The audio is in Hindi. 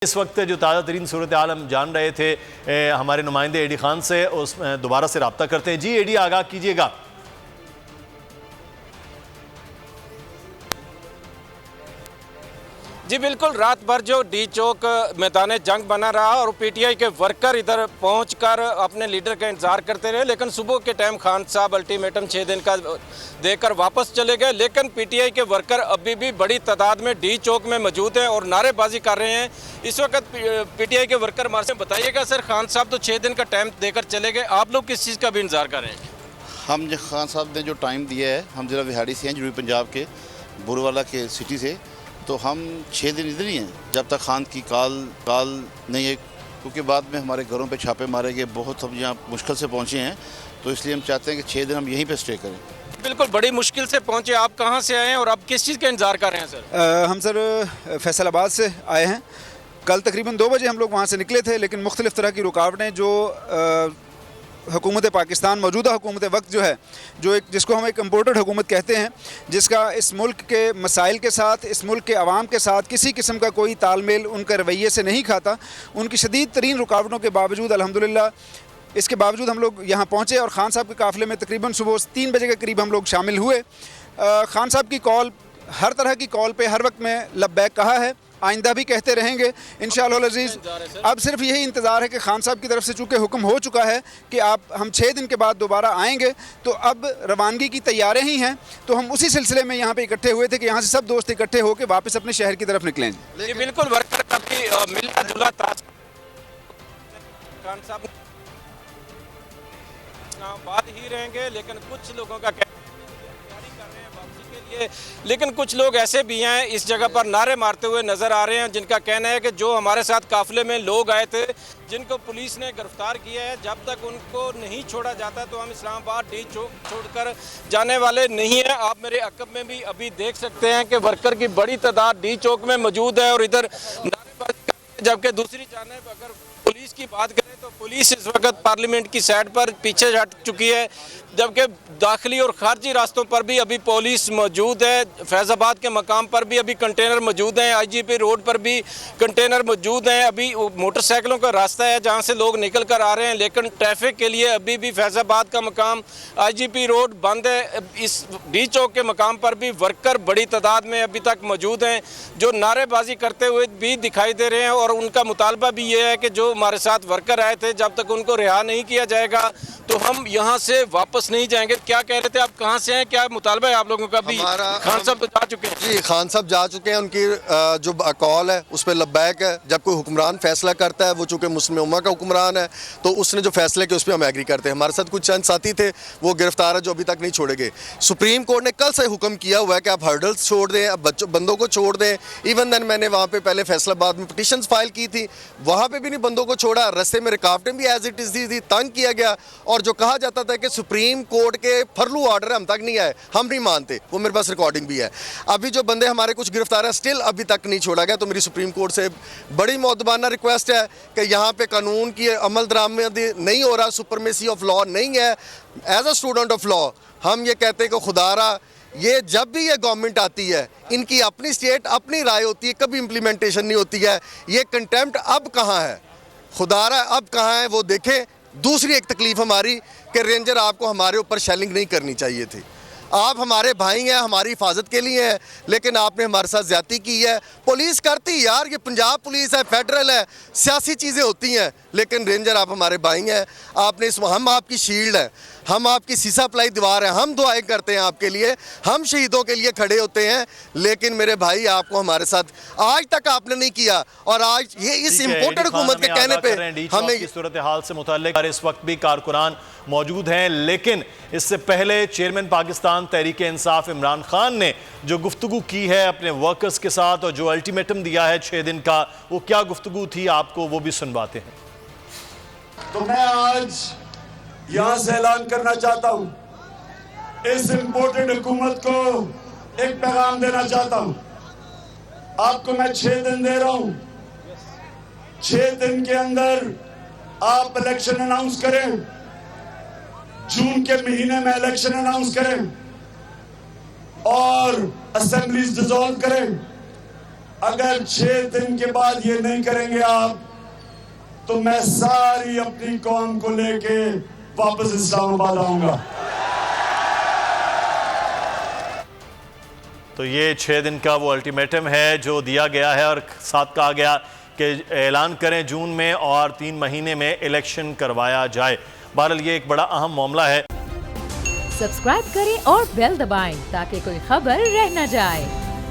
इस वक्त जो ताज़ा तरीन सूरत हाल हम जान रहे थे हमारे नुमाइंदे एडी खान से, उस दोबारा से रब्ता करते हैं। जी एडी, आगाह कीजिएगा। जी बिल्कुल, रात भर जो डी चौक मैदान जंग बना रहा और पीटीआई के वर्कर इधर पहुंचकर अपने लीडर का इंतजार करते रहे, लेकिन सुबह के टाइम खान साहब अल्टीमेटम 6 दिन का देकर वापस चले गए। लेकिन पीटीआई के वर्कर अभी भी बड़ी तादाद में डी चौक में मौजूद हैं और नारेबाजी कर रहे हैं। इस वक्त पीटीआई के वर्कर हमारे से बताइएगा, सर खान साहब तो 6 दिन का टाइम देकर चले गए, आप लोग किस चीज़ का भी इंतजार कर रहे हैं? हम खान साहब ने जो टाइम दिया है, हम ज़रा विहाड़ी से हैं, जनूबी पंजाब के बुरवाला के सिटी से, तो हम 6 दिन इधर ही हैं जब तक खान की काल नहीं है, क्योंकि बाद में हमारे घरों पे छापे मारे गए, बहुत हम यहाँ मुश्किल से पहुँचे हैं, तो इसलिए हम चाहते हैं कि 6 दिन हम यहीं पे स्टे करें। बिल्कुल, बड़ी मुश्किल से पहुँचे, आप कहाँ से आए हैं और आप किस चीज़ का इंतजार कर रहे हैं सर? हम सर फैसलाबाद से आए हैं। कल तकरीबन 2 बजे हम लोग वहाँ से निकले थे, लेकिन मुख्तलिफ़ तरह की रुकावटें जो हुकूमत पाकिस्तान, मौजूदा हुकूमत वक्त जो है, जो जिसको हम एक इम्पोर्टेड हुकूमत कहते हैं, जिसका इस मुल्क के मसाइल के साथ, इस मुल्क के अवाम के साथ किसी किस्म का कोई तालमेल उनके रवैये से नहीं खाता, उनकी शदीद तरीन रुकावटों के बावजूद अल्हम्दुलिल्लाह इसके बावजूद हम लोग यहाँ पहुँचे और ख़ान साहब के काफ़िले में तकरीबन सुबह 3 बजे के करीब हम लोग शामिल हुए। ख़ान साहब की कॉल, हर तरह की कॉल पे हर वक्त में लब्बैक कहा है, आइंदा भी कहते रहेंगे इंशाअल्लाह अज़ीज़। अब सिर्फ यही इंतज़ार है कि खान साहब की तरफ से चूँकि हुक्म हो चुका है कि हम 6 दिन के बाद दोबारा आएंगे, तो अब रवानगी की तैयारियां ही हैं, तो हम उसी सिलसिले में यहाँ पे इकट्ठे हुए थे कि यहाँ से सब दोस्त इकट्ठे होकर वापस अपने शहर की तरफ निकलें। जी बिल्कुल, वर्कर काफ़ी मिलता जुला खान साहब बात ही रहेंगे, लेकिन कुछ लोगों का लेकिन कुछ लोग ऐसे भी हैं इस जगह पर नारे मारते हुए नज़र आ रहे हैं, जिनका कहना है कि जो हमारे साथ काफ़िले में लोग आए थे, जिनको पुलिस ने गिरफ्तार किया है, जब तक उनको नहीं छोड़ा जाता तो हम इस्लामाबाद डी चौक छोड़कर जाने वाले नहीं हैं। आप मेरे अकब में भी अभी देख सकते हैं कि वर्कर की बड़ी तादाद डी चौक में मौजूद है और इधर नारेबाजी, जबकि दूसरी जानिब अगर पुलिस की बात करें तो पुलिस इस वक्त पार्लियामेंट की साइड पर पीछे हट चुकी है, जबकि दाखिली और खारजी रास्तों पर भी अभी पुलिस मौजूद है। फैज़ाबाद के मकाम पर भी अभी कंटेनर मौजूद हैं, आईजीपी रोड पर भी कंटेनर मौजूद हैं। अभी मोटरसाइकिलों का रास्ता है जहां से लोग निकल कर आ रहे हैं, लेकिन ट्रैफिक के लिए अभी भी फैज़ाबाद का मकाम, आईजीपी रोड बंद है। इस डी चौक के मकाम पर भी वर्कर बड़ी तादाद में अभी तक मौजूद हैं, जो नारेबाजी करते हुए भी दिखाई दे रहे हैं और उनका मुतालबा भी ये है कि जो हमारे साथ वर्कर आए थे, जब तक उनको रिहा नहीं किया जाएगा तो हम यहाँ से वापस नहीं जाएंगे। क्या कह रहे थे आप, कहाँ से हैं, क्या मुतालबा है आप लोगों का? भी खान साहब तो जा चुके हैं। जी खान साहब जा चुके हैं, उनकी जो कॉल है उस पर लब्बैक है। जब कोई हुक्मरान फैसला करता है, वो चूँकि मुस्लिम उम्मा का हुक्मरान है, तो उसने जो फैसले किए उस पर हम एग्री करते हैं। हमारे साथ कुछ चंद साथी थे, वो गिरफ्तार है, जो अभी तक नहीं छोड़े गए। सुप्रीम कोर्ट ने कल से हुक्म किया हुआ है कि आप हर्डल्स छोड़ दें, अब बंदों को छोड़ दें। इवन देन मैंने वहाँ पे पहले फैसलाबाद में पिटीशंस फाइल की थी, वहाँ पे भी नहीं बंदों को छोड़ा, रस्ते में रुकावटें भी एज इट इज़ थी, तंग किया गया। और जो कहा जाता था कि सुप्रीम कोर्ट के फरलू ऑर्डर हम तक नहीं आए, हम नहीं मानते, वो मेरे पास रिकॉर्डिंग भी है। अभी जो बंदे हमारे कुछ गिरफ्तार है, स्टिल अभी तक नहीं छोड़ा गया। तो मेरी सुप्रीम कोर्ट से बड़ी मौदबाना रिक्वेस्ट है कि यहाँ पे कानून की अमल दरामदी नहीं हो रहा, सुपरमेसी ऑफ लॉ नहीं है। As a student of law हम ये कहते हैं कि खुदारा ये जब भी ये गवर्नमेंट आती है, इनकी अपनी स्टेट अपनी राय होती है, कभी इम्प्लीमेंटेशन नहीं होती है। ये कंटेम्प्ट अब कहाँ है, खुदारा अब कहाँ है, वो देखें। दूसरी एक तकलीफ हमारी कि रेंजर आपको हमारे ऊपर शेलिंग नहीं करनी चाहिए थी। आप हमारे भाई हैं, हमारी हिफाजत के लिए हैं, लेकिन आपने हमारे साथ ज्यादती की है। पुलिस करती यार, ये पंजाब पुलिस है, फेडरल है, सियासी चीज़ें होती हैं, लेकिन रेंजर आप हमारे भाई हैं। आपने हम आपकी शील्ड हैं, हम आपकी सीसा प्लाई दीवार है, हम दुआएं करते हैं आपके लिए, हम शहीदों के लिए खड़े होते हैं, लेकिन मेरे भाई आपको हमारे साथ आज तक आपने नहीं किया। और आज ये इस इम्पोर्टेड हुकूमत के कहने पे हमें सूरत हाल से मुताल्लिक इस वक्त भी कारकुनान मौजूद हैं, लेकिन इससे पहले चेयरमैन पाकिस्तान तहरीक इंसाफ इमरान खान ने जो गुफ्तगू की है अपने वर्कर्स के साथ और जो अल्टीमेटम दिया है 6 दिन का, वो क्या गुफ्तगू थी, आपको वो भी सुनवाते हैं। तो मैं आज यहां से ऐलान करना चाहता हूं, इस इम्पोर्टेड हुकूमत को एक पैगाम देना चाहता हूं। आपको मैं 6 दिन दे रहा हूं, 6 दिन के अंदर आप इलेक्शन अनाउंस करें, जून के महीने में इलेक्शन अनाउंस करें और असेंबलीज डिसॉल्व करें। अगर 6 दिन के बाद ये नहीं करेंगे आप, तो मैं सारी अपनी कौम को लेके वापस इस्लामाबाद आऊंगा। तो ये 6 दिन का वो अल्टीमेटम है जो दिया गया है और साथ कहा गया कि ऐलान करें जून में और 3 महीने में इलेक्शन करवाया जाए। बहरहाल ये एक बड़ा अहम मामला है। सब्सक्राइब करें और बेल दबाएं ताकि कोई खबर रह न जाए।